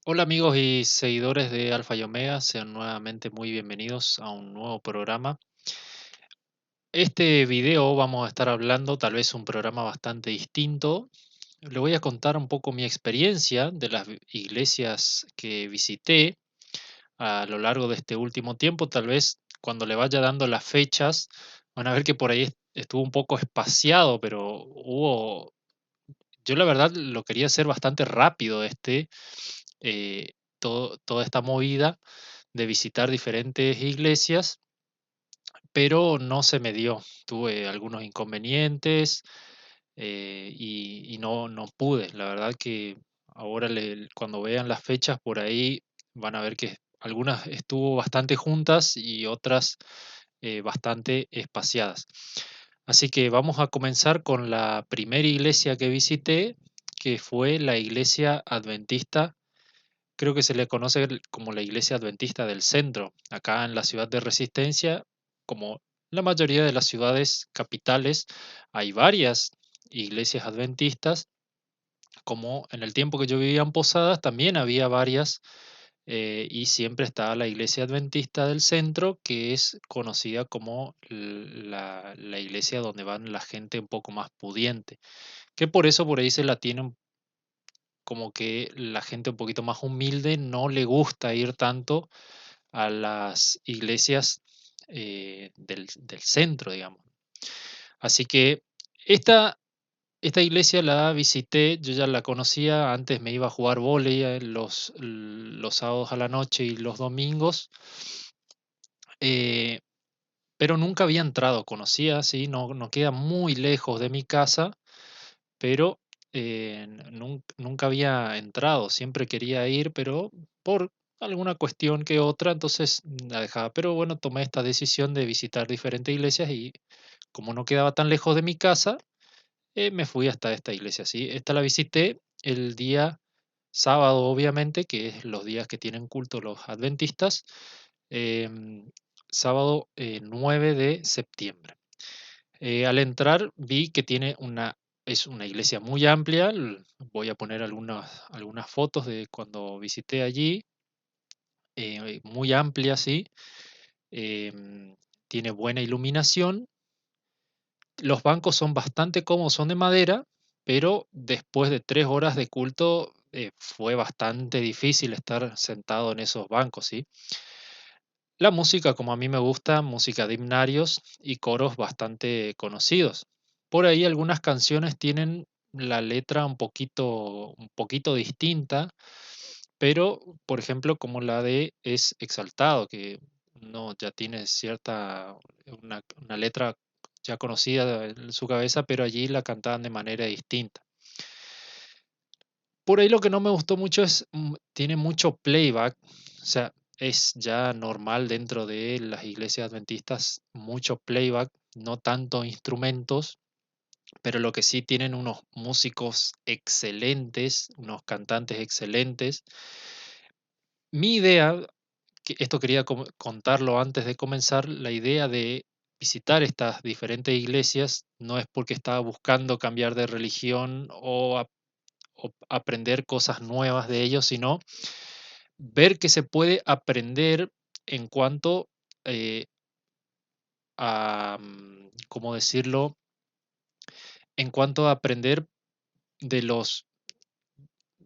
Hola amigos y seguidores de Alfa y Omega, sean nuevamente muy bienvenidos a un nuevo programa. Este video vamos a estar hablando tal vez un programa bastante distinto. Le voy a contar un poco mi experiencia de las iglesias que visité a lo largo de este último tiempo. Tal vez cuando le vaya dando las fechas van a ver que por ahí estuvo un poco espaciado, pero yo la verdad lo quería hacer bastante rápido eh, toda esta movida de visitar diferentes iglesias, pero no se me dio. Tuve algunos inconvenientes y no pude. La verdad que ahora cuando vean las fechas por ahí van a ver que algunas estuvo bastante juntas y otras bastante espaciadas. Así que vamos a comenzar con la primera iglesia que visité, que fue la iglesia adventista. Creo que se le conoce como la Iglesia Adventista del Centro, acá en la ciudad de Resistencia, como la mayoría de las ciudades capitales, hay varias iglesias adventistas, como en el tiempo que yo vivía en Posadas también había varias, y siempre está la Iglesia Adventista del Centro, que es conocida como la iglesia donde van la gente un poco más pudiente, que por eso por ahí se la tiene como que la gente un poquito más humilde no le gusta ir tanto a las iglesias del centro, digamos. Así que esta, esta iglesia la visité, yo ya la conocía, antes me iba a jugar vóley los sábados a la noche y los domingos, eh, pero nunca había entrado, conocía, sí, no queda muy lejos de mi casa, pero nunca había entrado, siempre quería ir, pero por alguna cuestión que otra, entonces la dejaba. Pero bueno, tomé esta decisión de visitar diferentes iglesias y como no quedaba tan lejos de mi casa, me fui hasta esta iglesia. ¿Sí? Esta la visité el día sábado, obviamente, que es los días que tienen culto los adventistas, em, sábado 9 de septiembre. Al entrar vi que es una iglesia muy amplia. Voy a poner algunas fotos de cuando visité allí. Muy amplia, sí. em, Tiene buena iluminación. Los bancos son bastante cómodos, son de madera, pero después de 3 horas de culto fue bastante difícil estar sentado en esos bancos, ¿sí? La música, como a mí me gusta, música de himnarios y coros bastante conocidos. Por ahí algunas canciones tienen la letra un poquito distinta, pero por ejemplo como la de Es exaltado, que no ya tiene una letra ya conocida en su cabeza, pero allí la cantaban de manera distinta. Por ahí lo que no me gustó mucho es, tiene mucho playback, o sea, es ya normal dentro de las iglesias adventistas, mucho playback, no tanto instrumentos, pero lo que sí tienen unos músicos excelentes, unos cantantes excelentes. Mi idea, que esto quería contarlo antes de comenzar, la idea de visitar estas diferentes iglesias no es porque estaba buscando cambiar de religión o aprender cosas nuevas de ellos, sino ver que se puede aprender en cuanto ¿cómo decirlo? En cuanto a aprender de los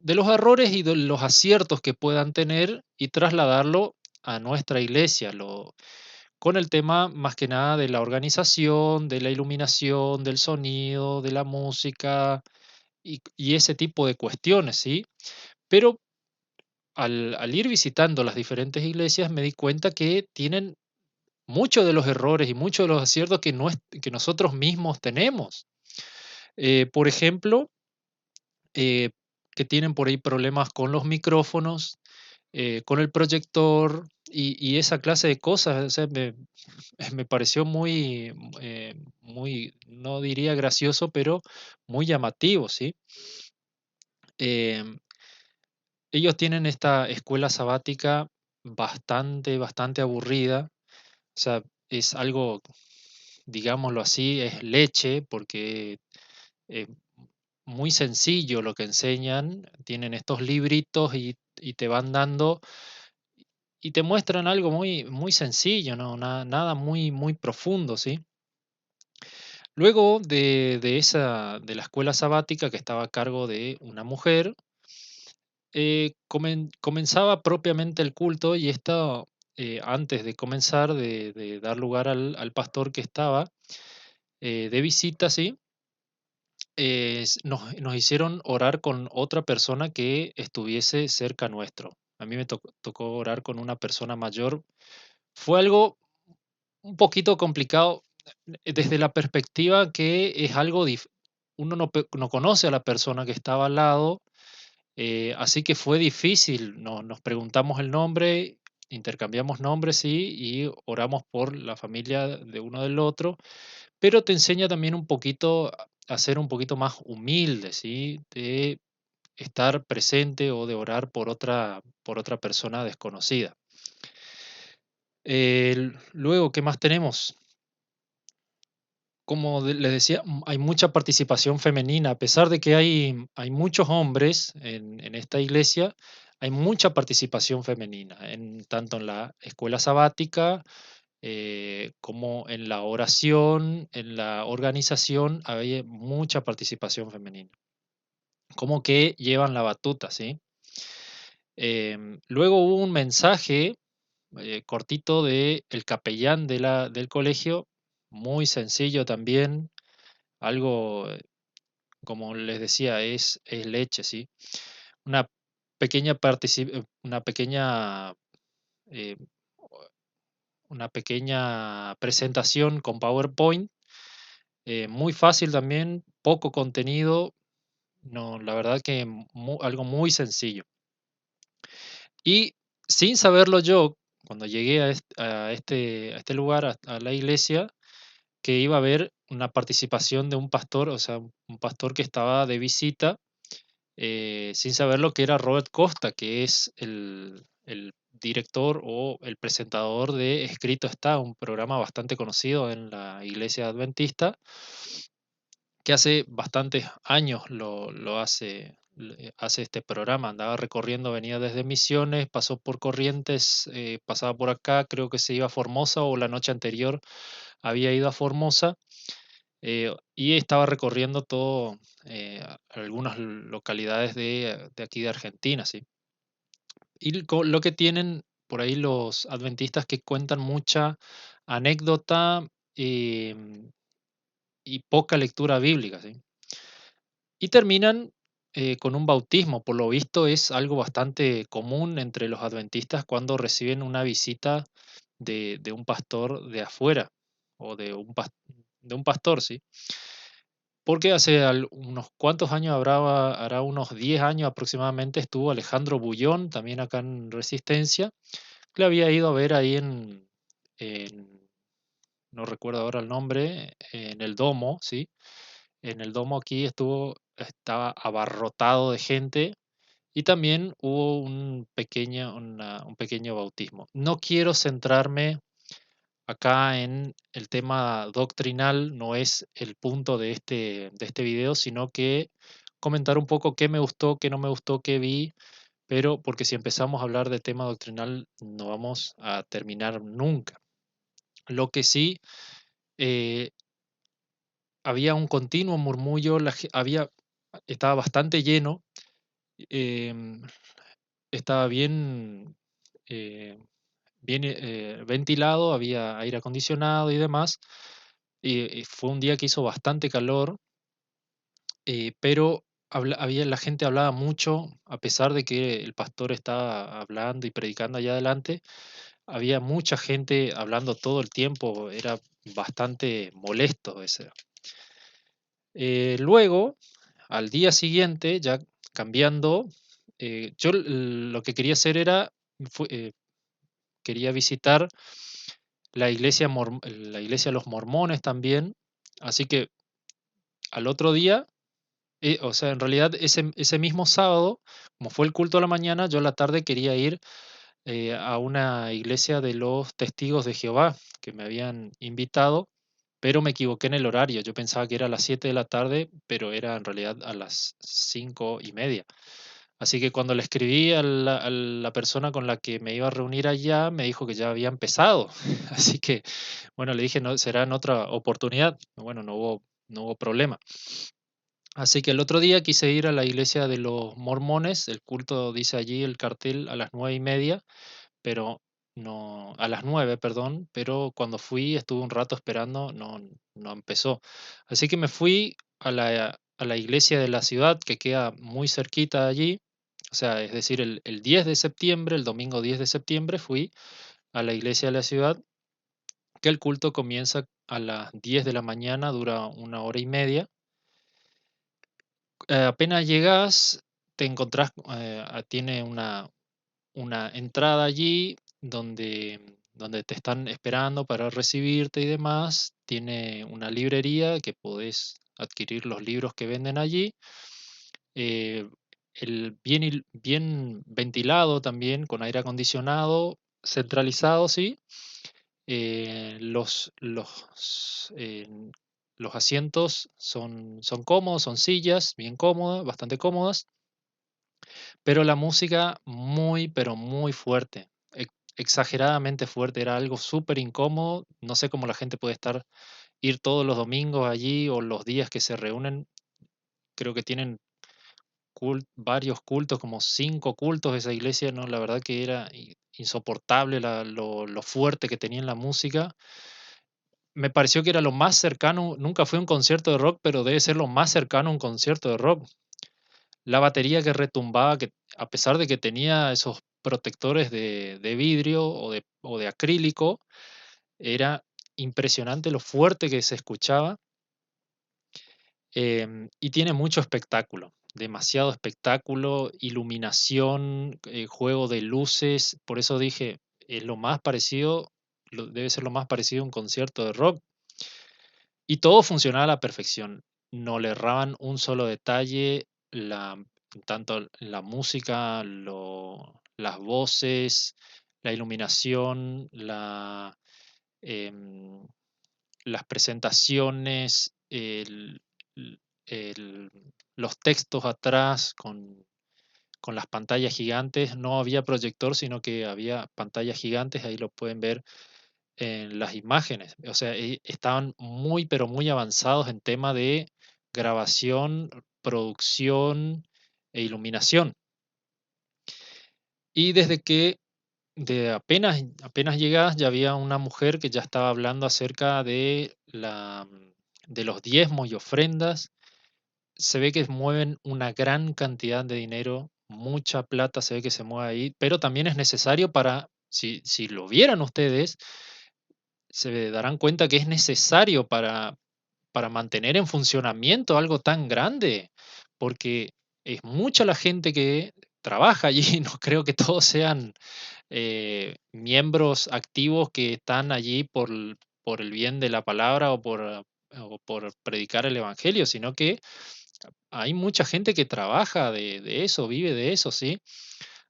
errores y de los aciertos que puedan tener y trasladarlo a nuestra iglesia, con el tema más que nada de la organización, de la iluminación, del sonido, de la música y ese tipo de cuestiones, ¿sí? Pero al ir visitando las diferentes iglesias me di cuenta que tienen muchos de los errores y muchos de los aciertos que nosotros mismos tenemos. Por ejemplo, eh, que tienen por ahí problemas con los micrófonos, con el proyector y esa clase de cosas. O sea, me pareció muy, no diría gracioso, pero muy llamativo, ¿sí? Em, Ellos tienen esta escuela sabática bastante aburrida. O sea, es algo, digámoslo así, es leche, porque es muy sencillo lo que enseñan. Tienen estos libritos y y te van dando y te muestran algo muy, muy sencillo, ¿no? Nada muy, muy profundo, ¿sí? Luego de la escuela sabática que estaba a cargo de una mujer, comenzaba propiamente el culto y esto, antes de comenzar, de dar lugar al pastor que estaba de visita, ¿sí? Nos hicieron orar con otra persona que estuviese cerca nuestro. A mí me tocó orar con una persona mayor. Fue algo un poquito complicado desde la perspectiva que es algo uno no conoce a la persona que estaba al lado, así que fue difícil. Nos preguntamos el nombre, intercambiamos nombres, sí, y oramos por la familia de uno del otro, pero te enseña también un poquito a ser un poquito más humilde, ¿sí? De estar presente o de orar por otra persona desconocida. Luego, ¿qué más tenemos? Como les decía, hay mucha participación femenina, a pesar de que hay muchos hombres en esta iglesia, hay mucha participación femenina, tanto en la escuela sabática como en la oración, en la organización, hay mucha participación femenina. Como que llevan la batuta, ¿sí? Luego hubo un mensaje cortito de el capellán del colegio, muy sencillo también, algo, como les decía, es leche, ¿sí? Una una pequeña, eh, una pequeña presentación con PowerPoint, muy fácil también, poco contenido, no, la verdad que algo muy sencillo. Y sin saberlo yo, cuando llegué a este lugar, a la iglesia, que iba a haber una participación de un pastor, o sea, un pastor que estaba de visita, sin saberlo que era Robert Costa, que es el director o el presentador de Escrito está, un programa bastante conocido en la iglesia adventista, que hace bastantes años lo hace, hace este programa. Andaba recorriendo, venía desde Misiones, pasó por Corrientes, pasaba por acá, creo que se iba a Formosa o la noche anterior había ido a Formosa, y estaba recorriendo todo, algunas localidades de aquí de Argentina, ¿sí? Y lo que tienen por ahí los adventistas que cuentan mucha anécdota y poca lectura bíblica, ¿sí? Y terminan con un bautismo. Por lo visto es algo bastante común entre los adventistas cuando reciben una visita de un pastor de afuera o de un pastor, ¿sí? Porque hace unos cuantos años, hará unos 10 años aproximadamente, estuvo Alejandro Bullón, también acá en Resistencia, que le había ido a ver ahí no recuerdo ahora el nombre, en el Domo, ¿sí? En el Domo aquí estaba abarrotado de gente y también hubo un pequeño bautismo. No quiero centrarme acá en el tema doctrinal, no es el punto de este video, sino que comentar un poco qué me gustó, qué no me gustó, qué vi, pero porque si empezamos a hablar de tema doctrinal no vamos a terminar nunca. Lo que sí, eh, había un continuo murmullo, estaba bastante lleno, em, estaba eh, bien ventilado, había aire acondicionado y demás. Y fue un día que hizo bastante calor, pero la gente hablaba mucho, a pesar de que el pastor estaba hablando y predicando allá adelante, había mucha gente hablando todo el tiempo, era bastante molesto ese. Luego, al día siguiente, ya cambiando, yo lo que quería hacer era, quería visitar la iglesia de los mormones también, así que al otro día, o sea, en realidad ese mismo sábado, como fue el culto a la mañana, yo a la tarde quería ir a una iglesia de los testigos de Jehová que me habían invitado, pero me equivoqué en el horario. Yo pensaba que era a las 7 de la tarde, pero era en realidad a las 5:30. Así que cuando le escribí a la persona con la que me iba a reunir allá, me dijo que ya había empezado. Así que, bueno, le dije: "No, será en otra oportunidad". Bueno, no hubo problema. Así que el otro día quise ir a la iglesia de los mormones, el culto dice allí el cartel a las 9:30, pero no, a las 9, perdón, pero cuando fui estuve un rato esperando, no empezó. Así que me fui a la iglesia de la ciudad que queda muy cerquita de allí, o sea, es decir, el 10 de septiembre, el domingo 10 de septiembre, fui a la iglesia de la ciudad, que el culto comienza a las 10 de la mañana, dura una hora y media. Apenas llegas, te encontrás, tiene una entrada allí donde te están esperando para recibirte y demás. Tiene una librería que podés adquirir los libros que venden allí. eh, bien ventilado también, con aire acondicionado, centralizado, sí. Los asientos son cómodos, son sillas bien cómodas, bastante cómodas, pero la música muy, pero muy fuerte, exageradamente fuerte, era algo súper incómodo. No sé cómo la gente puede ir todos los domingos allí o los días que se reúnen. Creo que tienen varios cultos, como 5 cultos esa iglesia, ¿no? La verdad que era insoportable lo fuerte que tenía en la música. Me pareció que era lo más cercano, nunca fui a un concierto de rock, pero debe ser lo más cercano a un concierto de rock. La batería que retumbaba, que a pesar de que tenía esos protectores de vidrio o de acrílico, era impresionante lo fuerte que se escuchaba. Y tiene mucho espectáculo, demasiado espectáculo, iluminación, juego de luces. Por eso dije, es lo más parecido, debe ser lo más parecido a un concierto de rock. Y todo funcionaba a la perfección. No le erraban un solo detalle, tanto la música, las voces, la iluminación, em, las presentaciones, l- el- los textos atrás con las pantallas gigantes. No había proyector, sino que había pantallas gigantes, ahí lo pueden ver en las imágenes. O sea, estaban muy, pero muy avanzados en tema de grabación, producción e iluminación. Y desde que apenas llegas, ya había una mujer que ya estaba hablando acerca de los diezmos y ofrendas. Se ve que mueven una gran cantidad de dinero, mucha plata se ve que se mueve ahí, pero también es necesario si lo vieran ustedes, se darán cuenta que es necesario para mantener en funcionamiento algo tan grande, porque es mucha la gente que trabaja allí. No creo que todos sean miembros activos que están allí por el bien de la palabra o por predicar el evangelio, sino que hay mucha gente que trabaja de eso, vive de eso, ¿sí?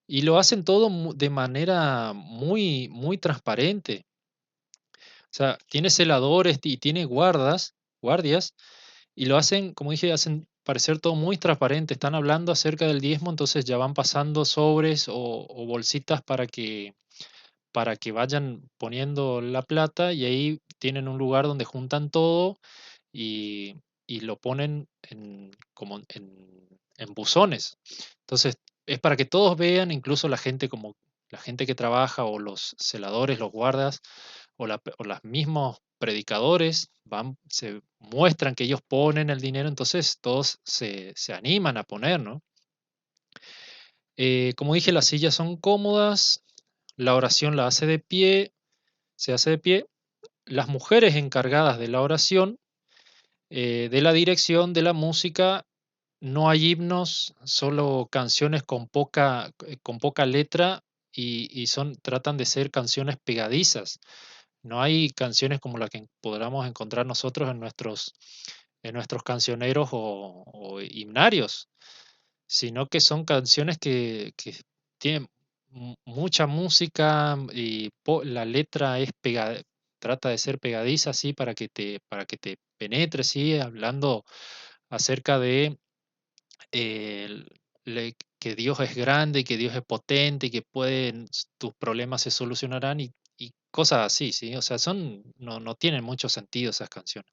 Y lo hacen todo de manera muy, muy transparente. O sea, tiene celadores y tiene guardias, y lo hacen, como dije, hacen parecer todo muy transparente. Están hablando acerca del diezmo, entonces ya van pasando sobres o bolsitas para que vayan poniendo la plata, y ahí tienen un lugar donde juntan todo y, y lo ponen como en buzones. Entonces, es para que todos vean, incluso la gente como la gente que trabaja o los celadores, los guardas o los mismos predicadores se muestran que ellos ponen el dinero, entonces todos se animan a poner, ¿no? Como dije, las sillas son cómodas, la oración se hace de pie. Las mujeres encargadas de la oración, de la dirección, de la música, no hay himnos, solo canciones con poca letra, y tratan de ser canciones pegadizas. No hay canciones como las que podamos encontrar nosotros en nuestros cancioneros o himnarios, sino que son canciones que tienen mucha música, y la letra trata de ser pegadiza, así para que te penetre, sí, hablando acerca de el- que Dios es grande, y que Dios es potente y que tus problemas se solucionarán y cosas así, ¿sí? O sea, no tienen mucho sentido esas canciones.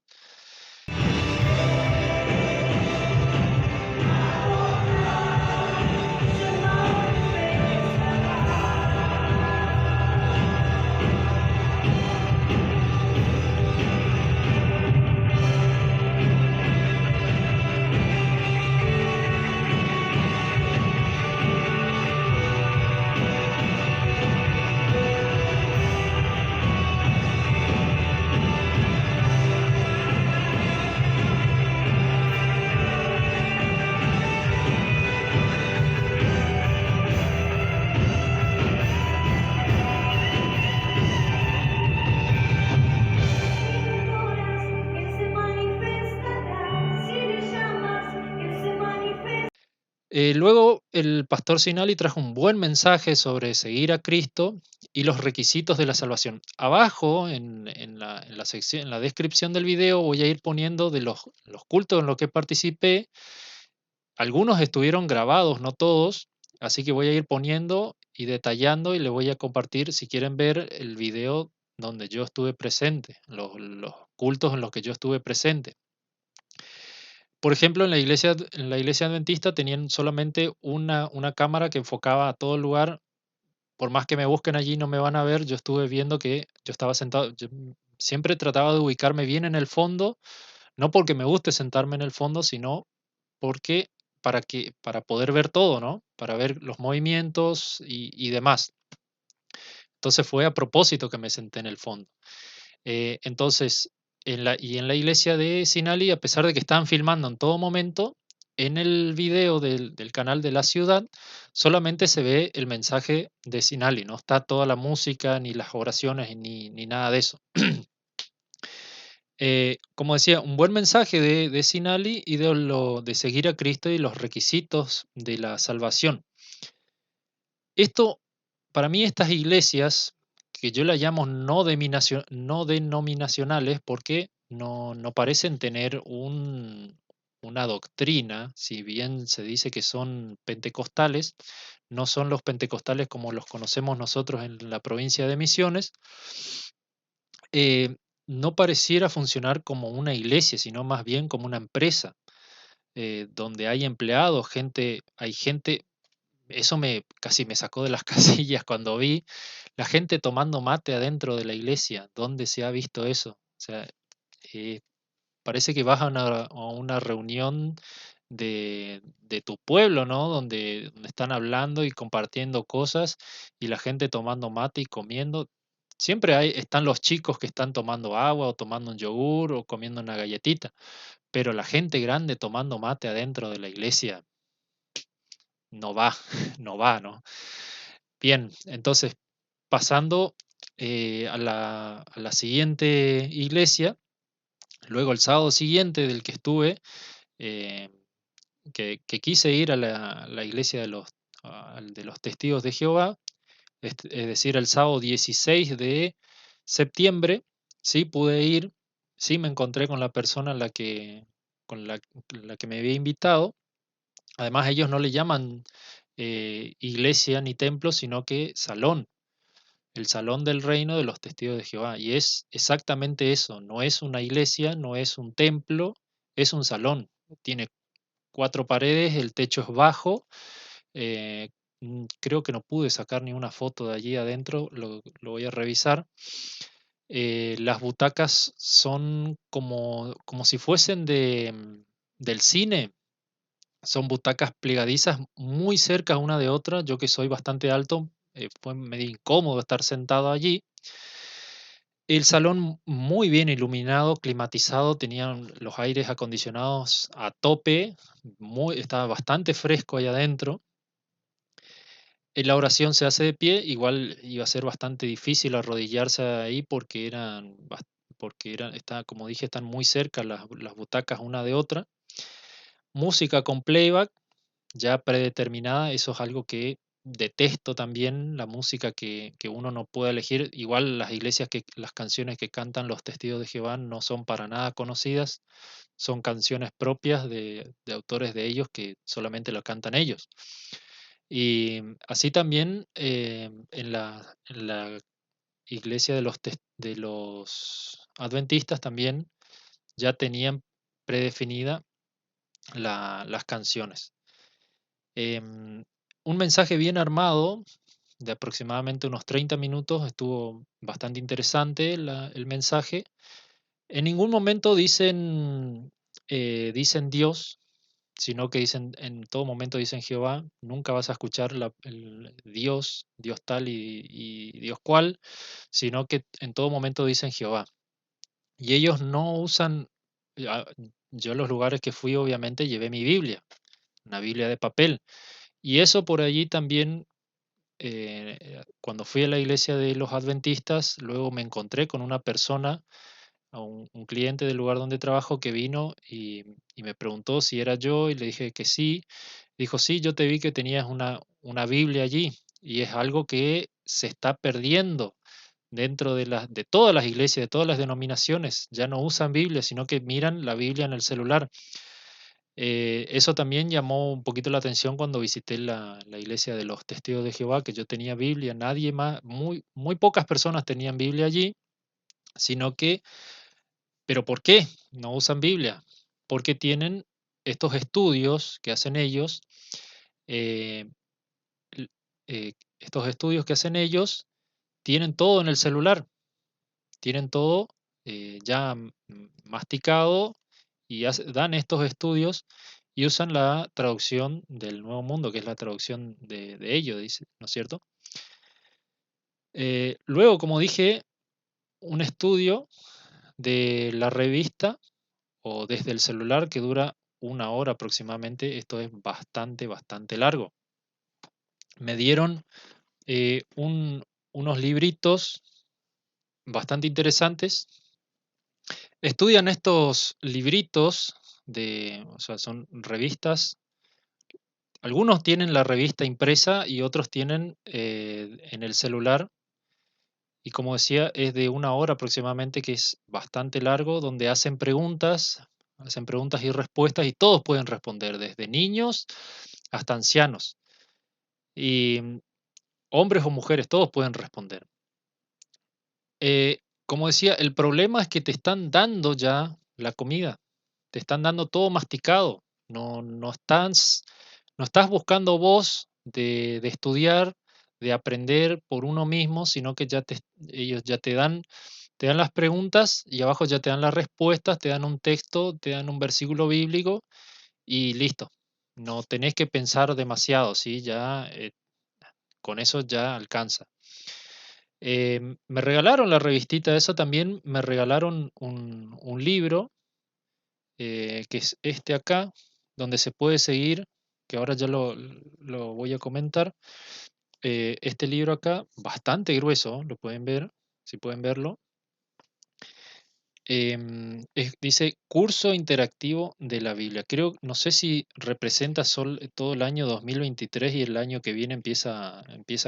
Si le adoras, Él se manifestará. Si le llamas, Él se manifiesta. Luego el pastor Sinali trajo un buen mensaje sobre seguir a Cristo y los requisitos de la salvación. Abajo, en la sección, en la descripción del video, voy a ir poniendo de los cultos en los que participé. Algunos estuvieron grabados, no todos, así que voy a ir poniendo y detallando y le voy a compartir si quieren ver el video donde yo estuve presente, los cultos en los que yo estuve presente. Por ejemplo, en la iglesia adventista tenían solamente una cámara que enfocaba a todo el lugar. Por más que me busquen allí, no me van a ver. Yo estuve viendo que yo estaba sentado. Siempre trataba de ubicarme bien en el fondo, no porque me guste sentarme en el fondo, sino porque para poder ver todo, ¿no? Para ver los movimientos y demás. Entonces fue a propósito que me senté en el fondo. Entonces, en la iglesia de Sinali, a pesar de que estaban filmando en todo momento, en el video del canal de la ciudad solamente se ve el mensaje de Sinali, no está toda la música, ni las oraciones, ni nada de eso. Como decía, un buen mensaje de Sinali y de seguir a Cristo y los requisitos de la salvación. Esto, para mí, estas iglesias, que yo las llamo no denominacionales, porque no parecen tener una doctrina, si bien se dice que son pentecostales, no son los pentecostales como los conocemos nosotros en la provincia de Misiones. eh, no pareciera funcionar como una iglesia, sino más bien como una empresa, donde hay empleados, hay gente. Eso casi me sacó de las casillas cuando vi la gente tomando mate adentro de la iglesia. ¿Dónde se ha visto eso? O sea, eh, parece que vas a una reunión de tu pueblo, ¿no? Donde están hablando y compartiendo cosas y la gente tomando mate y comiendo. Siempre están los chicos que están tomando agua o tomando un yogur o comiendo una galletita, pero la gente grande tomando mate adentro de la iglesia no va, no va, ¿no? Bien, entonces pasando a la siguiente iglesia, luego el sábado siguiente del que estuve, eh, que quise ir a la iglesia de los testigos de Jehová, es decir, el sábado 16 de septiembre, sí pude ir, sí me encontré con la persona con la que me había invitado. Además, ellos no le llaman iglesia ni templo, sino que salón, el salón del reino de los testigos de Jehová. Y es exactamente eso, no es una iglesia, no es un templo, es un salón. Tiene 4 paredes, el techo es bajo. Creo que no pude sacar ni una foto de allí adentro, lo voy a revisar. Las butacas son como si fuesen del cine. Son butacas plegadizas muy cerca una de otra. Yo que soy bastante alto, fue medio incómodo estar sentado allí. El salón muy bien iluminado, climatizado, tenían los aires acondicionados a tope, estaba bastante fresco ahí adentro. La oración se hace de pie, igual iba a ser bastante difícil arrodillarse ahí como dije, están muy cerca las butacas una de otra. Música con playback ya predeterminada, eso es algo que detesto también, la música que uno no puede elegir. Igual las canciones que cantan los testigos de Jehová no son para nada conocidas, son canciones propias de autores de ellos que solamente lo cantan ellos. Y así también en la iglesia de los adventistas también ya tenían predefinida las canciones. Em, un mensaje bien armado, de aproximadamente unos 30 minutos, estuvo bastante interesante el mensaje. En ningún momento dicen Dios, sino que dicen, en todo momento dicen Jehová. Nunca vas a escuchar el Dios, Dios tal y Dios cual, sino que en todo momento dicen Jehová. Y ellos no usan, ah, yo en los lugares que fui obviamente llevé mi Biblia, una Biblia de papel. Y eso por allí también, cuando fui a la iglesia de los adventistas, luego me encontré con una persona, a un cliente del lugar donde trabajo que vino y me preguntó si era yo y le dije que sí. Dijo, sí, yo te vi que tenías una Biblia allí y es algo que se está perdiendo dentro de todas las iglesias, de todas las denominaciones. Ya no usan Biblia, sino que miran la Biblia en el celular. Eso también llamó un poquito la atención cuando visité la iglesia de los Testigos de Jehová, que yo tenía Biblia, nadie más, muy pocas personas tenían Biblia allí, sino que, ¿pero por qué no usan Biblia? Porque tienen estos estudios que hacen ellos, eh, l- estos estudios que hacen ellos, tienen todo en el celular, tienen todo ya masticado y dan estos estudios y usan la traducción del Nuevo Mundo, que es la traducción de ellos, dice, ¿no es cierto? Luego, como dije, un estudio de la revista o desde el celular que dura una hora aproximadamente. Esto es bastante largo. Me dieron unos libritos bastante interesantes. Estudian estos libritos o sea, son revistas. Algunos tienen la revista impresa y otros tienen en el celular. Y como decía, es de una hora aproximadamente, que es bastante largo, donde hacen preguntas y respuestas y todos pueden responder, desde niños hasta ancianos. Y hombres o mujeres, todos pueden responder. Como decía, el problema es que te están dando ya la comida, te están dando todo masticado. No estás buscando vos de estudiar, de aprender por uno mismo, sino que ellos ya te dan las preguntas y abajo ya te dan las respuestas, te dan un texto, te dan un versículo bíblico y listo. No tenés que pensar demasiado, ¿sí? Ya con eso ya alcanza. Me regalaron la revistita esa también, me regalaron un libro, que es este acá, donde se puede seguir, que ahora ya lo voy a comentar. Este libro acá, bastante grueso, lo pueden ver, si pueden verlo. Dice Curso Interactivo de la Biblia. Creo, no sé si representa todo el año 2023 y el año que viene empieza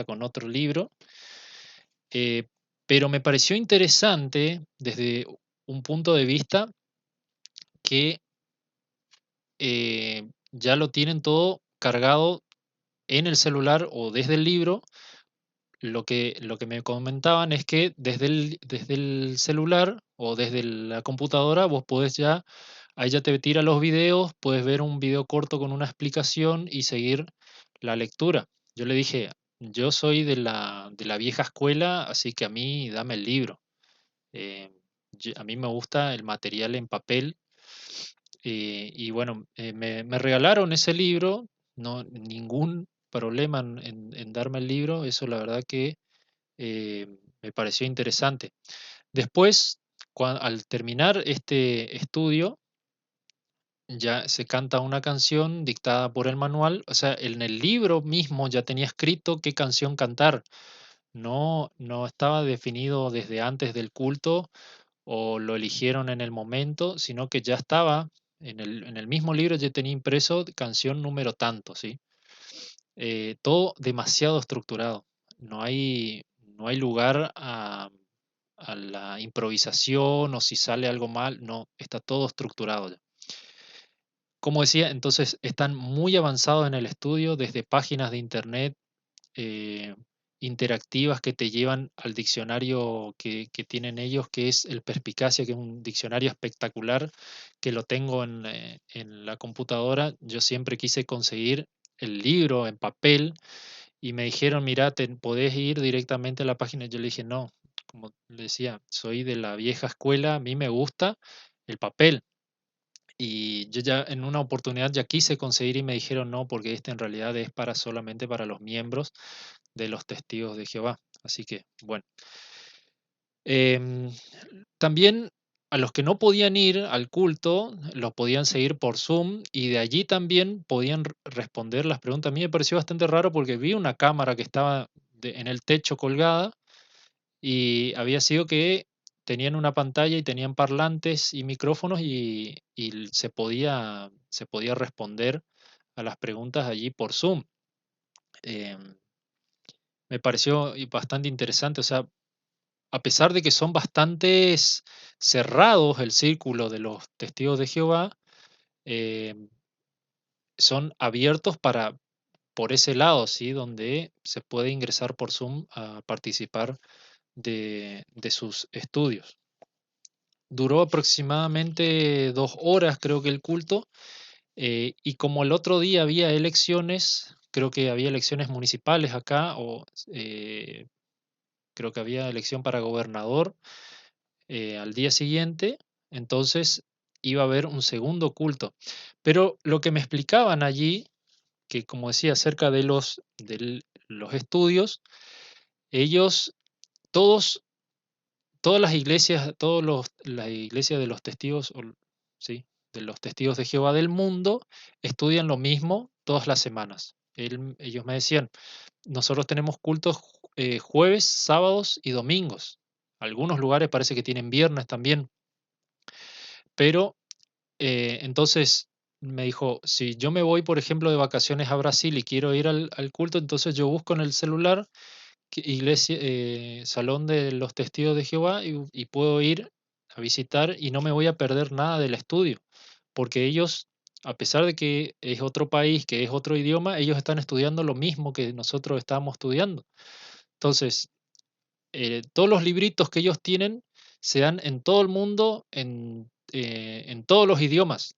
con otro libro. eh, pero me pareció interesante desde un punto de vista que ya lo tienen todo cargado en el celular o desde el libro. Lo que me comentaban es que desde el celular o desde la computadora vos podés ya, ahí ya te tira los videos, puedes ver un video corto con una explicación y seguir la lectura. Yo le dije, yo soy de la vieja escuela, así que a mí dame el libro. Eh, a mí me gusta el material en papel. Y bueno, me regalaron ese libro, no, ningún problema en darme el libro, eso la verdad que me pareció interesante. Después, al terminar este estudio, ya se canta una canción dictada por el manual, o sea, en el libro mismo ya tenía escrito qué canción cantar. No estaba definido desde antes del culto o lo eligieron en el momento, sino que ya estaba en el mismo libro, ya tenía impreso canción número tanto, ¿sí? Todo demasiado estructurado. No hay lugar a la improvisación o si sale algo mal, no, está todo estructurado ya. como decía, entonces están muy avanzados en el estudio, desde páginas de internet eh, interactivas que te llevan al diccionario que tienen ellos, que es el Perspicacia, que es un diccionario espectacular, que lo tengo en la computadora. Yo siempre quise conseguir el libro en papel y me dijeron, mira, podés ir directamente a la página. Yo le dije, no, como le decía, soy de la vieja escuela, a mí me gusta el papel. Y yo ya en una oportunidad ya quise conseguir y me dijeron no, porque este en realidad es para solamente para los miembros de los testigos de Jehová. Así que, bueno. Em, también a los que no podían ir al culto, los podían seguir por Zoom y de allí también podían responder las preguntas. A mí me pareció bastante raro porque vi una cámara que estaba en el techo colgada y había sido que tenían una pantalla y tenían parlantes y micrófonos y se podía responder a las preguntas allí por Zoom. Em, Me pareció bastante interesante, o sea, a pesar de que son bastantes cerrados el círculo de los testigos de Jehová, em, son abiertos por ese lado, ¿sí? Donde se puede ingresar por Zoom a participar de sus estudios. Duró aproximadamente 2 horas, creo que el culto, y como el otro día había elecciones, creo que había elecciones municipales acá, eh, creo que había elección para gobernador al día siguiente, entonces iba a haber un segundo culto. Pero lo que me explicaban allí, que como decía, acerca de los estudios, ellos, todos todas las iglesias, las iglesias de los testigos, sí, de los testigos de Jehová del mundo, estudian lo mismo todas las semanas. Ellos me decían, nosotros tenemos cultos jueves, sábados y domingos. Algunos lugares parece que tienen viernes también, pero entonces me dijo, si yo me voy, por ejemplo, de vacaciones a Brasil y quiero ir al culto, entonces yo busco en el celular iglesia, Salón de los Testigos de Jehová y puedo ir a visitar y no me voy a perder nada del estudio, porque ellos, a pesar de que es otro país, que es otro idioma, ellos están estudiando lo mismo que nosotros estamos estudiando. Entonces, todos los libritos que ellos tienen se dan en todo el mundo, en todos los idiomas,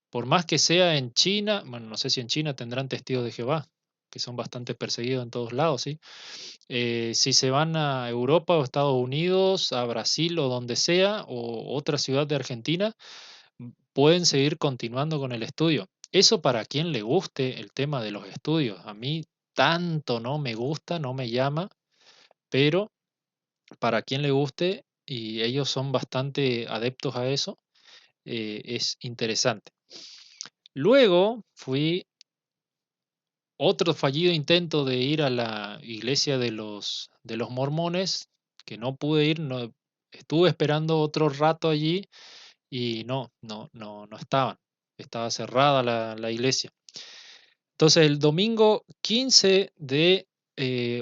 por más que sea en China, bueno, no sé si en China tendrán testigos de Jehová, que son bastante perseguidos en todos lados, ¿sí? Si se van a Europa o Estados Unidos, a Brasil o donde sea, o otra ciudad de Argentina, pueden seguir continuando con el estudio. Eso para quien le guste el tema de los estudios. A mí tanto no me gusta, no me llama, pero para quien le guste y ellos son bastante adeptos a eso, es interesante. Luego fui otro fallido intento de ir a la iglesia de los mormones, que no pude ir, no, estuve esperando otro rato allí y no estaban. Estaba cerrada la iglesia. Entonces, el domingo 15 de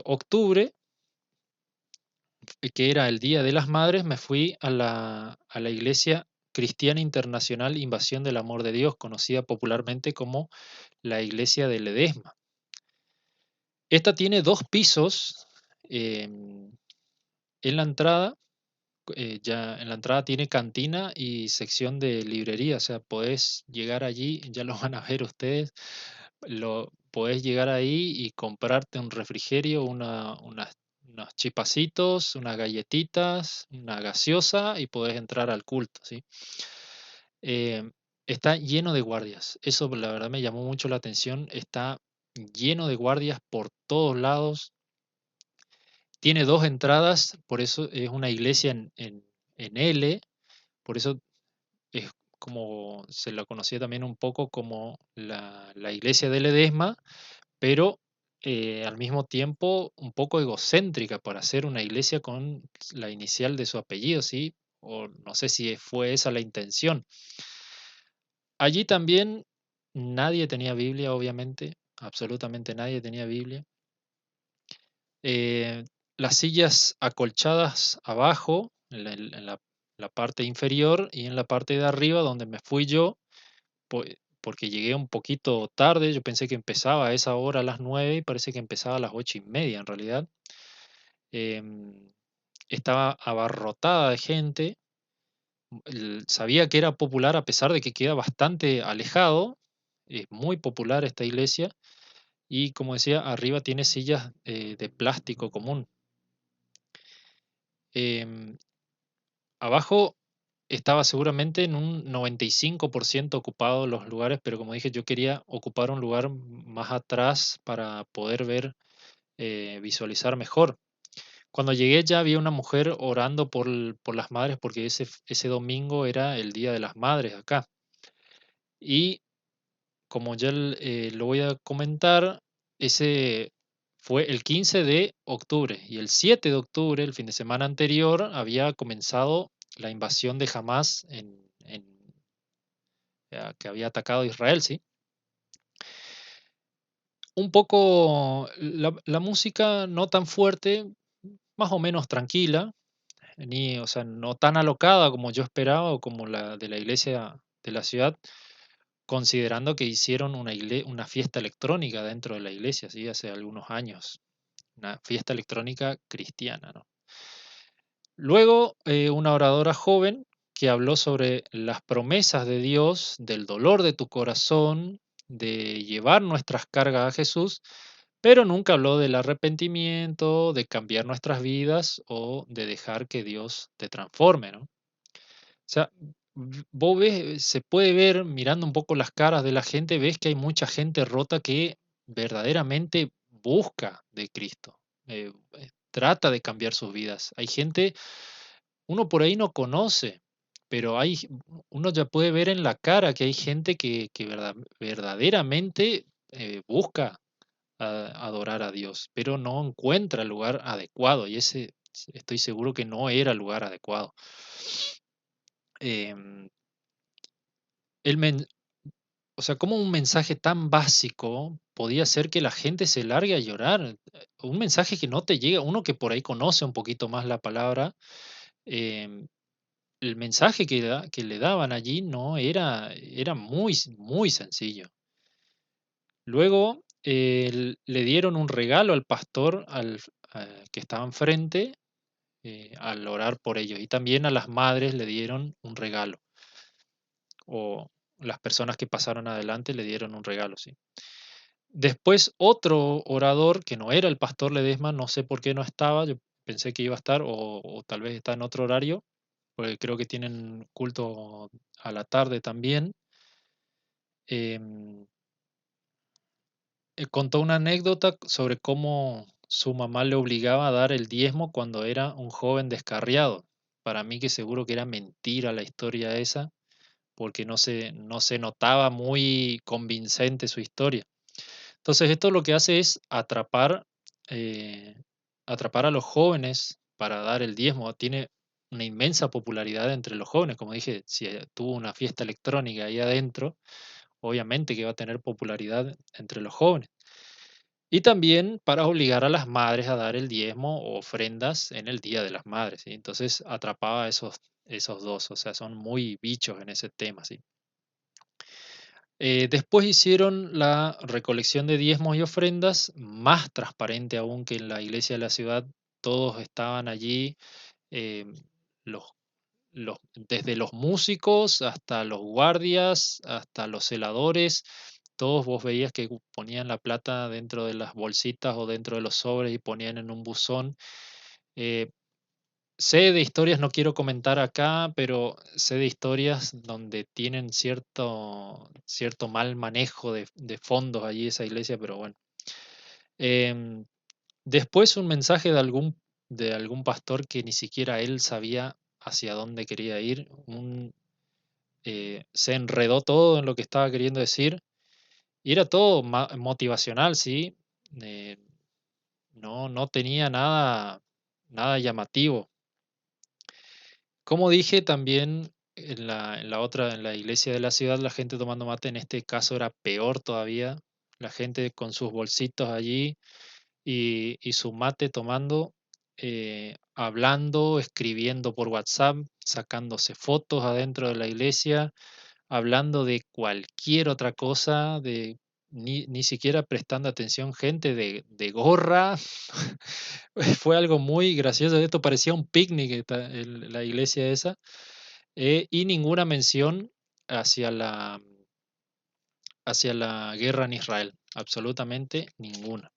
octubre, que era el Día de las Madres, me fui a la Iglesia Cristiana Internacional Invasión del Amor de Dios, conocida popularmente como la Iglesia de Ledesma. Esta tiene 2 pisos. En la entrada, ya en la entrada tiene cantina y sección de librería, o sea, podés llegar allí, ya lo van a ver ustedes, podés llegar ahí y comprarte un refrigerio, unos chipacitos, unas galletitas, una gaseosa y podés entrar al culto, ¿sí? Eh, Está lleno de guardias, eso la verdad me llamó mucho la atención, está lleno de guardias por todos lados. Tiene 2 entradas, por eso es una iglesia en L, por eso es como se la conocía también un poco como la iglesia de Ledesma, pero al mismo tiempo un poco egocéntrica para ser una iglesia con la inicial de su apellido, ¿sí? O no sé si fue esa la intención. Allí también nadie tenía Biblia, obviamente, absolutamente nadie tenía Biblia. Eh, las sillas acolchadas abajo, en la parte inferior y en la parte de arriba, donde me fui yo, porque llegué un poquito tarde, yo pensé que empezaba a esa hora a las 9 y parece que empezaba a las 8:30 en realidad. Em, Estaba abarrotada de gente, sabía que era popular a pesar de que queda bastante alejado, es muy popular esta iglesia y como decía, arriba tiene sillas de plástico común. Em, Abajo estaba seguramente en un 95% ocupado los lugares, pero como dije, yo quería ocupar un lugar más atrás para poder ver, visualizar mejor. Cuando llegué ya había una mujer orando por las madres porque ese domingo era el Día de las Madres acá. Y como ya lo voy a comentar, ese fue el 15 de octubre y el 7 de octubre, el fin de semana anterior, había comenzado la invasión de Hamas que había atacado a Israel, ¿sí? Un poco la música no tan fuerte, más o menos tranquila, o sea, no tan alocada como yo esperaba o como la de la iglesia de la ciudad, considerando que hicieron una fiesta electrónica dentro de la iglesia, ¿sí? Hace algunos años, una fiesta electrónica cristiana, ¿no? Luego, una oradora joven que habló sobre las promesas de Dios, del dolor de tu corazón, de llevar nuestras cargas a Jesús, pero nunca habló del arrepentimiento, de cambiar nuestras vidas o de dejar que Dios te transforme, ¿no? O sea, vos ves, se puede ver mirando un poco las caras de la gente, ves que hay mucha gente rota que verdaderamente busca de Cristo, trata de cambiar sus vidas. Hay gente, uno por ahí no conoce, pero uno ya puede ver en la cara que hay gente que verdaderamente busca adorar a Dios, pero no encuentra el lugar adecuado y ese estoy seguro que no era el lugar adecuado. Em, el men- o sea, ¿cómo un mensaje tan básico podía hacer que la gente se largue a llorar? Un mensaje que no te llega, uno que por ahí conoce un poquito más la palabra, em, el mensaje que le daban allí no era muy sencillo. Luego le dieron un regalo al pastor que estaba enfrente al orar por ellos y también a las madres le dieron un regalo o las personas que pasaron adelante le dieron un regalo, sí. Después otro orador que no era el pastor Ledesma, no sé por qué no estaba, yo pensé que iba a estar o tal vez está en otro horario, porque creo que tienen culto a la tarde también. em, Contó una anécdota sobre cómo su mamá le obligaba a dar el diezmo cuando era un joven descarriado. Para mí que seguro que era mentira la historia esa, porque no se notaba muy convincente su historia. Entonces esto lo que hace es eh, atrapar a los jóvenes para dar el diezmo. Tiene una inmensa popularidad entre los jóvenes. Como dije, si tuvo una fiesta electrónica ahí adentro, obviamente que va a tener popularidad entre los jóvenes. Y también para obligar a las madres a dar el diezmo o ofrendas en el Día de las Madres, ¿sí? Entonces atrapaba a esos dos, o sea, son muy bichos en ese tema, ¿sí? Después hicieron la recolección de diezmos y ofrendas, más transparente aún que en la iglesia de la ciudad. Todos estaban allí, em, los, desde los músicos hasta los guardias, hasta los celadores, todos vos veías que ponían la plata dentro de las bolsitas o dentro de los sobres y ponían en un buzón. Eh, Sé de historias, no quiero comentar acá, pero sé de historias donde tienen cierto mal manejo de fondos allí esa iglesia, pero bueno. Em, Después un mensaje de algún pastor que ni siquiera él sabía hacia dónde quería ir. Se enredó todo en lo que estaba queriendo decir y era todo motivacional, ¿sí? Eh, no tenía nada llamativo. Como dije, también en la iglesia de la ciudad, la gente tomando mate, en este caso era peor todavía. La gente con sus bolsitos allí y su mate tomando, hablando, escribiendo por WhatsApp, sacándose fotos adentro de la iglesia, hablando de cualquier otra cosa, ni siquiera prestando atención, gente de gorra. Fue algo muy gracioso. Esto parecía un picnic, la iglesia esa, y ninguna mención hacia hacia la guerra en Israel, absolutamente ninguna.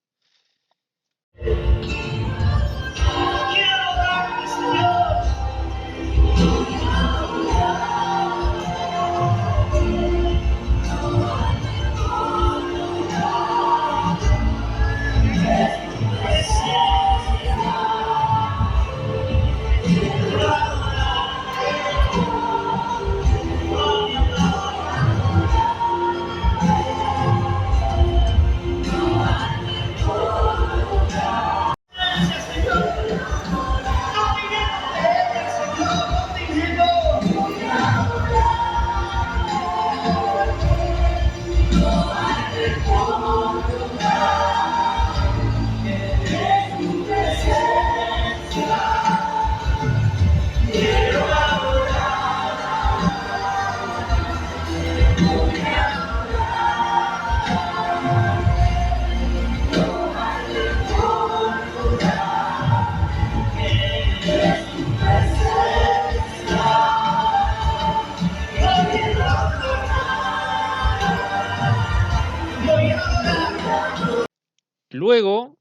Luego,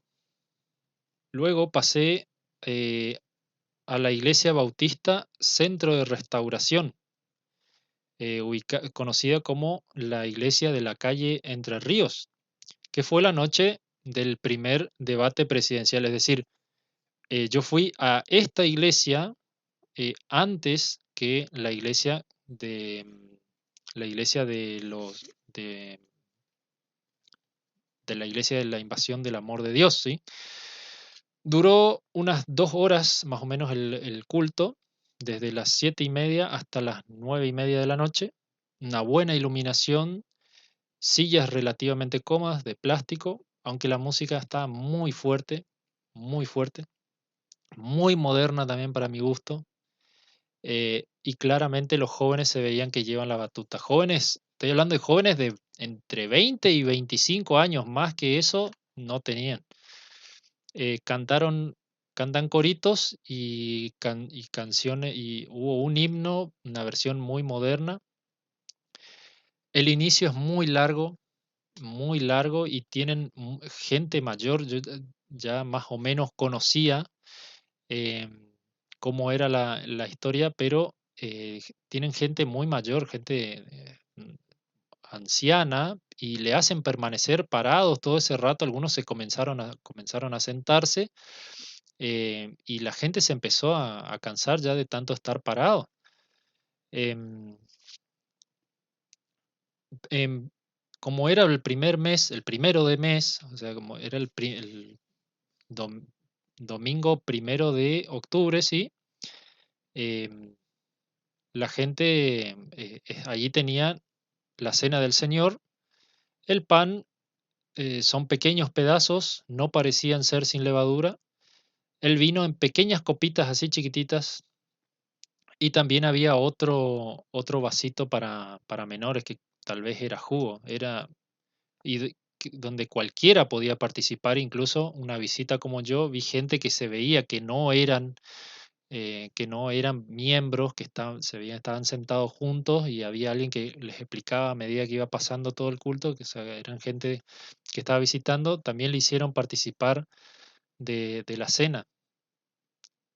luego pasé a la Iglesia Bautista Centro de Restauración, conocida como la Iglesia de la calle Entre Ríos, que fue la noche del primer debate presidencial. Es decir, yo fui a esta iglesia antes que la iglesia de, de la iglesia de la invasión del amor de Dios, ¿sí? Duró unas 2 horas más o menos el culto, desde las 7:30 hasta las 9:30 de la noche. Una buena iluminación, sillas relativamente cómodas de plástico, aunque la música está muy fuerte, muy moderna también para mi gusto. Y claramente los jóvenes se veían que llevan la batuta. Jóvenes, estoy hablando de jóvenes de entre 20 y 25 años, más que eso no tenían. Cantaron, cantan coritos y canciones, y hubo un himno, una versión muy moderna. El inicio es muy largo y tienen gente mayor. Yo ya más o menos conocía em, cómo era la historia, pero tienen gente muy mayor, gente anciana, y le hacen permanecer parados todo ese rato. Algunos comenzaron a sentarse, y la gente se empezó a cansar ya de tanto estar parado. Em, em, Como era el primer mes, el primero de mes, o sea, como era el dom- domingo 1 de octubre, ¿sí? Em, la gente allí tenía la cena del Señor. El pan son pequeños pedazos, no parecían ser sin levadura. El vino en pequeñas copitas así chiquititas. Y también había otro vasito para menores que tal vez era jugo. Donde cualquiera podía participar, incluso una visita como yo. Vi gente que se veía que no eran miembros, que estaban sentados juntos, y había alguien que les explicaba a medida que iba pasando todo el culto, que, o sea, eran gente que estaba visitando. También le hicieron participar de la cena.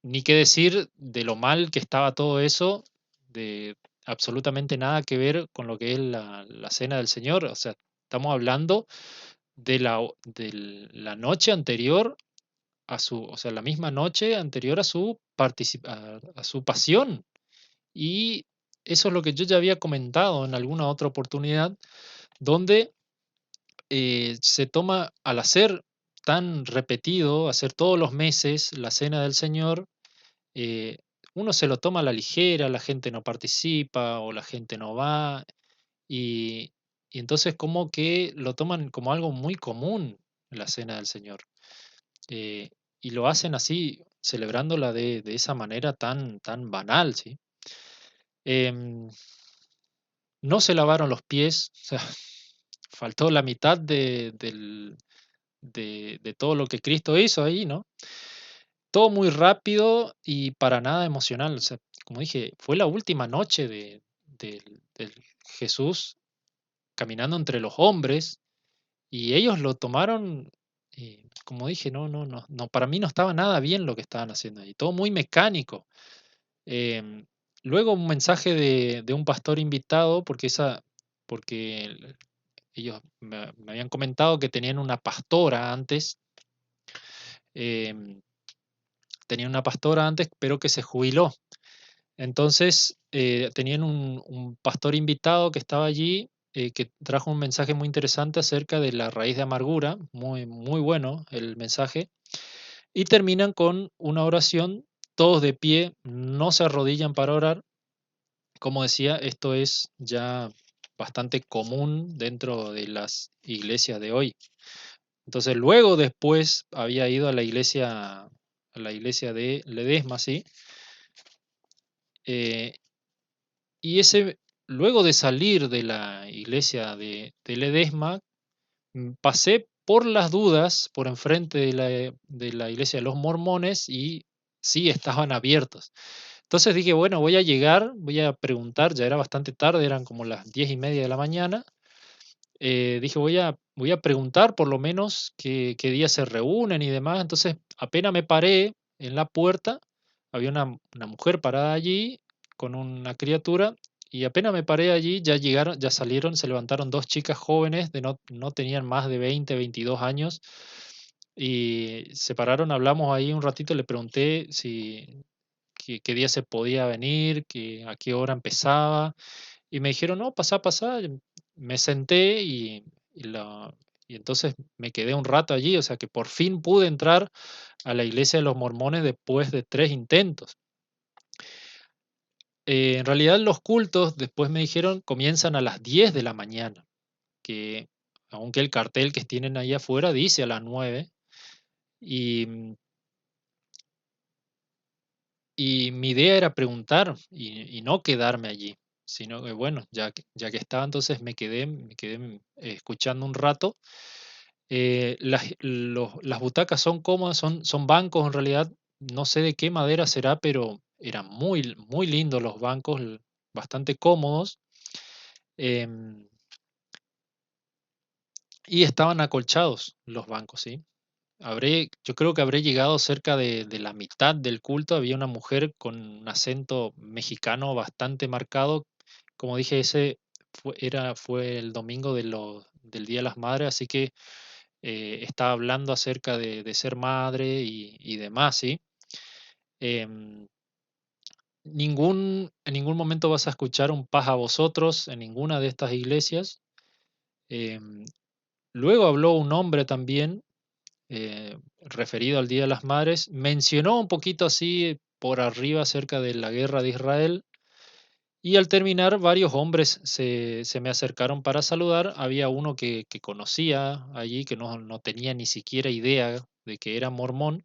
Ni qué decir de lo mal que estaba todo eso, de absolutamente nada que ver con lo que es la cena del Señor. O sea, estamos hablando de la noche anterior o sea, la misma noche anterior a a su pasión. Y eso es lo que yo ya había comentado en alguna otra oportunidad, donde se toma, al hacer tan repetido, hacer todos los meses la cena del Señor, eh, uno se lo toma a la ligera, la gente no participa o la gente no va, y, y entonces como que lo toman como algo muy común la cena del Señor. eh, y lo hacen así, celebrándola de esa manera tan banal, ¿sí? Em, no se lavaron los pies, o sea, faltó la mitad de todo lo que Cristo hizo ahí, ¿no? Todo muy rápido y para nada emocional. O sea, como dije, fue la última noche del Jesús caminando entre los hombres y ellos lo tomaron, como dije, no, para mí no estaba nada bien lo que estaban haciendo ahí, todo muy mecánico. Em, Luego un mensaje de un pastor invitado, porque ellos me habían comentado que tenían una pastora antes, em, tenían una pastora antes, pero que se jubiló. Entonces, tenían un pastor invitado que estaba allí, que trajo un mensaje muy interesante acerca de la raíz de amargura, muy, muy bueno el mensaje, y terminan con una oración, todos de pie, no se arrodillan para orar. Como decía, esto es ya bastante común dentro de las iglesias de hoy. Entonces, luego después había ido a la iglesia de Ledesma, ¿sí? Eh, y luego de salir de la iglesia de Ledesma, pasé por las dudas por enfrente de la iglesia de los mormones y sí, estaban abiertos. Entonces dije, bueno, voy a llegar, voy a preguntar, ya era bastante tarde, eran como las 10:30 de la mañana. Dije, voy a preguntar por lo menos qué día se reúnen y demás. Entonces, apenas me paré en la puerta, había una mujer parada allí con una criatura, y apenas me paré allí, ya llegaron, ya salieron, se levantaron dos chicas jóvenes, no tenían más de 20, 22 años, y se pararon, hablamos ahí un ratito, le pregunté si qué día se podía venir, a qué hora empezaba, y me dijeron: "No, pasá, pasá". Me senté y entonces me quedé un rato allí, o sea que por fin pude entrar a la iglesia de los mormones después de 3 intentos. En realidad los cultos, después me dijeron, comienzan a las 10 de la mañana, que aunque el cartel que tienen ahí afuera dice a las 9, y, y mi idea era preguntar y no quedarme allí, sino que bueno, ya que estaba, entonces me quedé escuchando un rato. Las butacas son cómodas, son bancos en realidad, no sé de qué madera será, pero eran muy, muy lindos los bancos, bastante cómodos, em, y estaban acolchados los bancos, ¿sí? Yo creo que habré llegado cerca de la mitad del culto, había una mujer con un acento mexicano bastante marcado. Como dije, ese fue el domingo del Día de las Madres, así que estaba hablando acerca de ser madre y demás, ¿sí? Em, en ningún momento vas a escuchar un paz a vosotros en ninguna de estas iglesias. Em, Luego habló un hombre también, referido al Día de las Madres, mencionó un poquito así por arriba acerca de la guerra de Israel. Y al terminar, varios hombres se me acercaron para saludar. Había uno que conocía allí, que no tenía ni siquiera idea de que era mormón.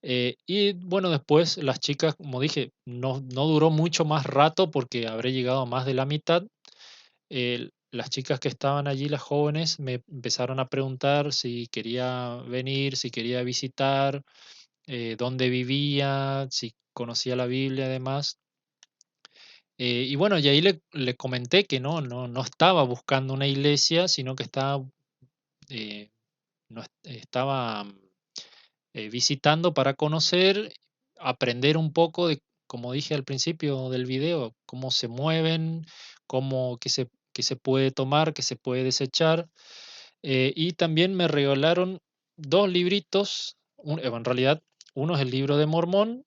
Y bueno, después las chicas, como dije, no duró mucho más rato porque habré llegado a más de la mitad. Las chicas que estaban allí, las jóvenes, me empezaron a preguntar si quería venir, si quería visitar, dónde vivía, si conocía la Biblia, además. Y bueno, y ahí le comenté que no estaba buscando una iglesia, sino que eh, estaba visitando para conocer, aprender un poco de, como dije al principio del video, cómo se mueven, qué se puede tomar, qué se puede desechar. Y también me regalaron dos libritos, en realidad uno es el libro de Mormón,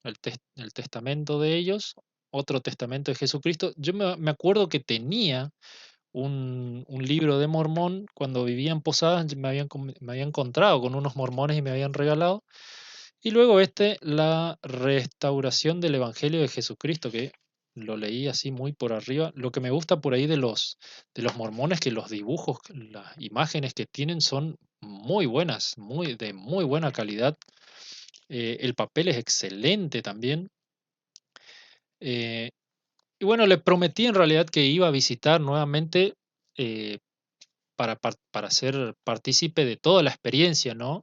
el testamento de ellos, otro testamento de Jesucristo. Yo me acuerdo que tenía un libro de Mormón cuando vivía en Posadas, me había encontrado con unos mormones y me habían regalado. Y luego la restauración del Evangelio de Jesucristo, que lo leí así muy por arriba. Lo que me gusta por ahí de los mormones, que los dibujos, las imágenes que tienen son muy buenas, de muy buena calidad. El papel es excelente también. eh, Y bueno, le prometí en realidad que iba a visitar nuevamente, eh, para ser partícipe de toda la experiencia, ¿no?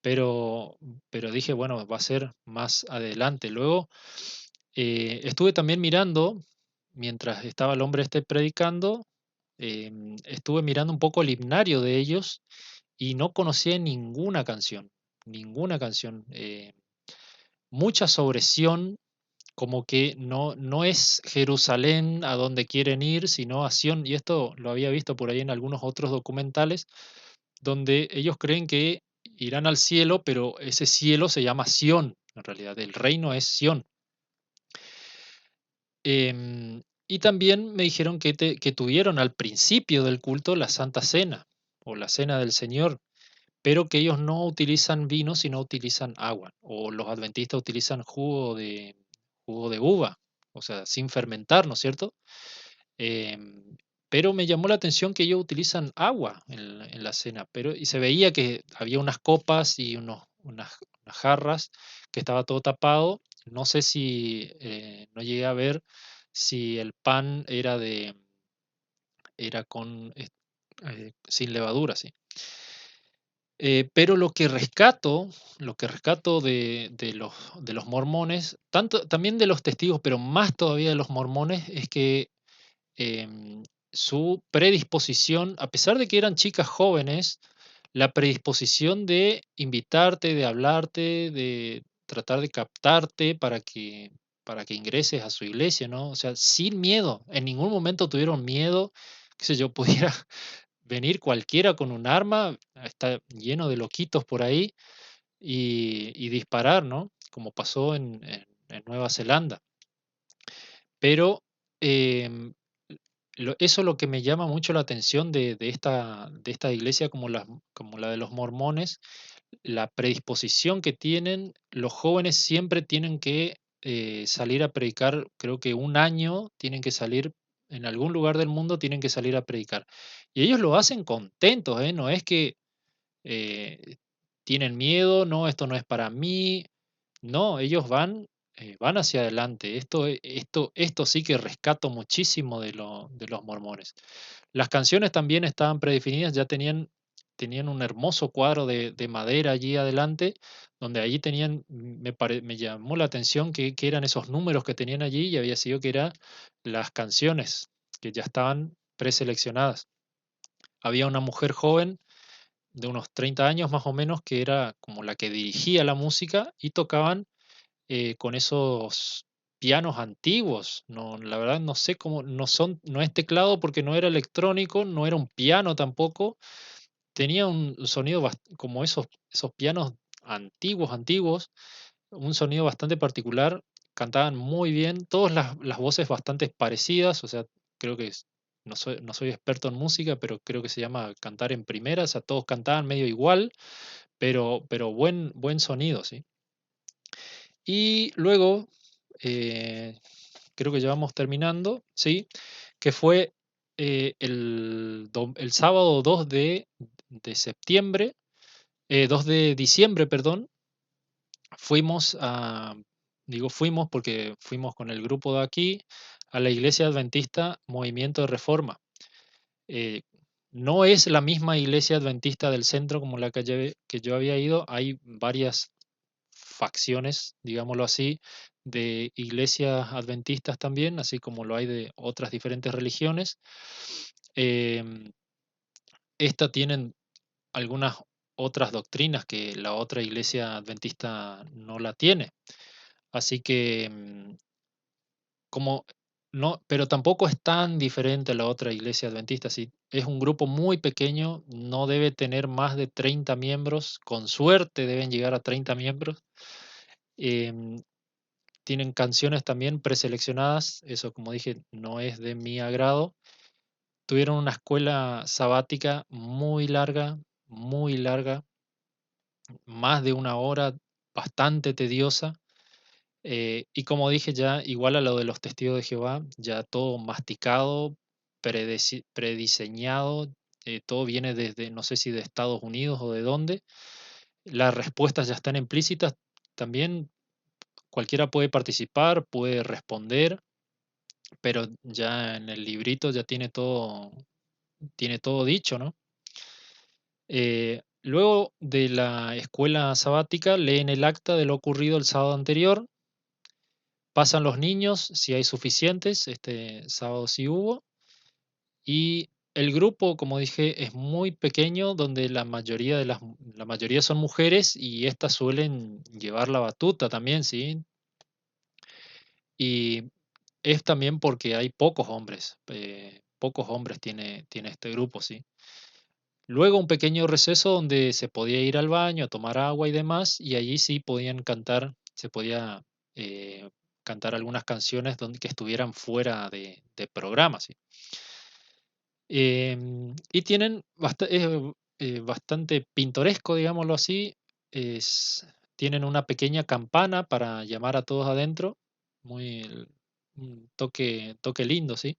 Pero pero dije: "Bueno, va a ser más adelante". Luego, estuve también mirando, mientras estaba el hombre este predicando, estuve mirando un poco el himnario de ellos y no conocía ninguna canción, mucha sobre Sión, como que no es Jerusalén a donde quieren ir, sino a Sión, y esto lo había visto por ahí en algunos otros documentales, donde ellos creen que irán al cielo, pero ese cielo se llama Sión, en realidad, el reino es Sión. Y también me dijeron que tuvieron al principio del culto la Santa Cena, o la Cena del Señor, pero que ellos no utilizan vino, sino utilizan agua, o los adventistas utilizan jugo de uva, o sea, sin fermentar, ¿no es cierto? Em, pero me llamó la atención que ellos utilizan agua en la cena, pero y se veía que había unas copas y unas jarras, que estaba todo tapado. No sé si, no llegué a ver si el pan era sin levadura, sí. Pero lo que rescato de los mormones, tanto también de los testigos, pero más todavía de los mormones, es que em, su predisposición, a pesar de que eran chicas jóvenes, la predisposición de invitarte, de hablarte, de tratar de captarte para que ingreses a su iglesia, ¿no? O sea, sin miedo, en ningún momento tuvieron miedo, qué sé yo, pudiera venir cualquiera con un arma, está lleno de loquitos por ahí, y disparar, ¿no? Como pasó en Nueva Zelanda. Pero em, eso es lo que me llama mucho la atención de esta iglesia como la de los mormones, la predisposición que tienen. Los jóvenes siempre tienen que salir a predicar, creo que un año tienen que salir, en algún lugar del mundo tienen que salir a predicar. Y ellos lo hacen contentos, ¿eh? No es que eh, tienen miedo, no, esto no es para mí, no, ellos van hacia adelante. Esto sí que rescato muchísimo de los mormones. Las canciones también estaban predefinidas, ya tenían un hermoso cuadro de madera allí adelante, donde allí tenían, me llamó la atención que eran esos números que tenían allí, y había sido que eran las canciones que ya estaban preseleccionadas. Había una mujer joven de unos 30 años más o menos, que era como la que dirigía la música, y tocaban con esos pianos antiguos. No, la verdad no sé cómo, no es teclado porque no era electrónico, no era un piano tampoco. Tenía un sonido como esos pianos antiguos, antiguos, un sonido bastante particular. Cantaban muy bien, todas las voces bastante parecidas, o sea, creo que no soy experto en música, pero creo que se llama cantar en primera, o sea, todos cantaban medio igual, pero buen sonido, ¿sí? Y luego, eh, creo que ya vamos terminando, ¿sí? Que fue el sábado 2 de septiembre, 2 de diciembre, perdón, fuimos digo fuimos porque fuimos con el grupo de aquí a la Iglesia Adventista Movimiento de Reforma. Eh, no es la misma Iglesia Adventista del centro como la que yo había ido, hay varias facciones, digámoslo así, de iglesias adventistas también, así como lo hay de otras diferentes religiones. Em, Esta tienen algunas otras doctrinas que la otra iglesia adventista no la tiene. Así que, como no, pero tampoco es tan diferente a la otra iglesia adventista. Si es un grupo muy pequeño, no debe tener más de 30 miembros, con suerte deben llegar a 30 miembros. Em, Tienen canciones también preseleccionadas, eso como dije, no es de mi agrado. Tuvieron una escuela sabática muy larga, más de una hora, bastante tediosa. Y como dije ya, igual a lo de los testigos de Jehová, ya todo masticado, prediseñado, todo viene desde, no sé si de Estados Unidos o de dónde. Las respuestas ya están implícitas. También cualquiera puede participar, puede responder. pero ya en el librito ya tiene todo dicho, ¿no? Luego de la escuela sabática, leen el acta de lo ocurrido el sábado anterior, pasan los niños, si hay suficientes, este sábado sí hubo, y el grupo, como dije, es muy pequeño, donde la mayoría son mujeres y estas suelen llevar la batuta también, ¿sí? Y es también porque hay pocos hombres tiene este grupo, ¿sí? Luego un pequeño receso donde se podía ir al baño, a tomar agua y demás, y allí sí podían cantar, se podía cantar algunas canciones que estuvieran fuera de programa, ¿sí? Y tienen bastante pintoresco, digámoslo así. Tienen una pequeña campana para llamar a todos adentro, un toque lindo, ¿sí?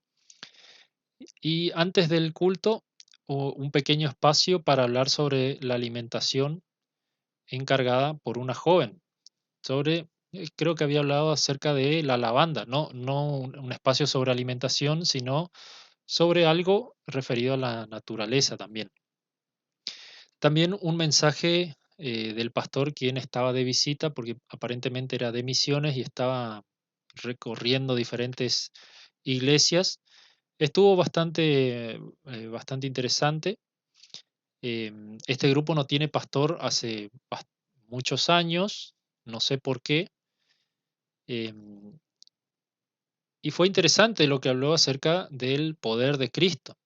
Y antes del culto, un pequeño espacio para hablar sobre la alimentación encargada por una joven, creo que había hablado acerca de la lavanda, no un espacio sobre alimentación, sino sobre algo referido a la naturaleza también. También un mensaje del pastor quien estaba de visita, porque aparentemente era de misiones y estaba recorriendo diferentes iglesias. Estuvo bastante interesante. Este grupo no tiene pastor hace muchos años, no sé por qué. em, y fue interesante lo que habló acerca del poder de Cristo.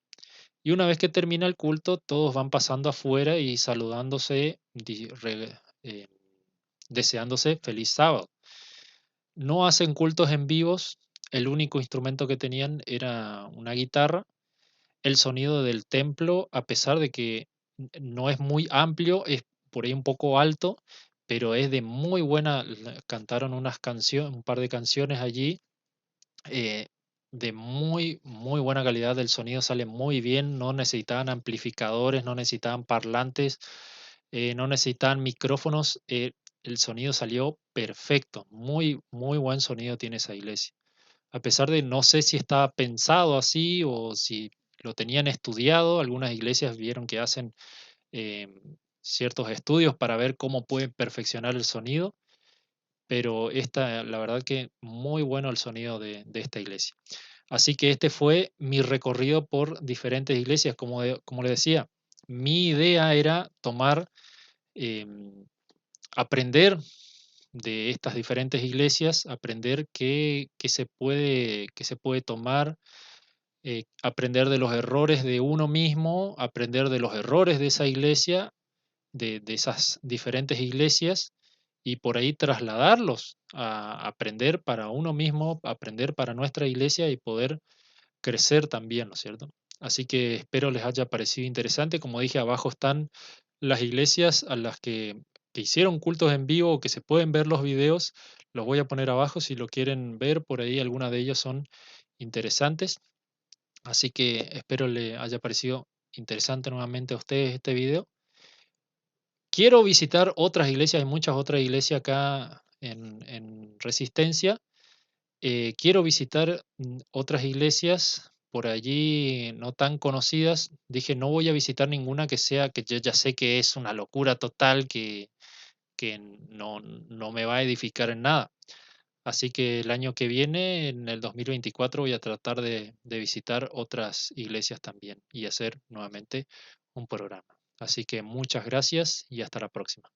Y una vez que termina el culto, todos van pasando afuera y saludándose, deseándose feliz sábado. No hacen cultos en vivos, el único instrumento que tenían era una guitarra. El sonido del templo, a pesar de que no es muy amplio, es por ahí un poco alto, pero es de muy buena, cantaron un par de canciones allí, eh, de muy buena calidad, el sonido sale muy bien, no necesitaban amplificadores, no necesitaban parlantes, no necesitaban micrófonos, el sonido salió perfecto, muy buen sonido tiene esa iglesia. A pesar de no sé si estaba pensado así o si lo tenían estudiado, algunas iglesias vieron que hacen ciertos estudios para ver cómo pueden perfeccionar el sonido, pero la verdad que muy bueno el sonido de esta iglesia. Así que este fue mi recorrido por diferentes iglesias. Como le decía, mi idea era aprender de estas diferentes iglesias, aprender qué se puede tomar, aprender de los errores de uno mismo, aprender de los errores de esa iglesia, de esas diferentes iglesias, y por ahí trasladarlos a aprender para uno mismo, aprender para nuestra iglesia y poder crecer también, ¿no es cierto? Así que espero les haya parecido interesante. Como dije, abajo están las iglesias a las que hicieron cultos en vivo o que se pueden ver los videos. Los voy a poner abajo si lo quieren ver. Por ahí algunas de ellas son interesantes. Así que espero le haya parecido interesante nuevamente a ustedes este video. Quiero visitar otras iglesias, hay muchas otras iglesias acá en Resistencia. Quiero visitar otras iglesias por allí no tan conocidas. Dije, no voy a visitar ninguna que yo ya sé que es una locura total, que no me va a edificar en nada. Así que el año que viene, en el 2024, voy a tratar de visitar otras iglesias también y hacer nuevamente un programa. Así que muchas gracias y hasta la próxima.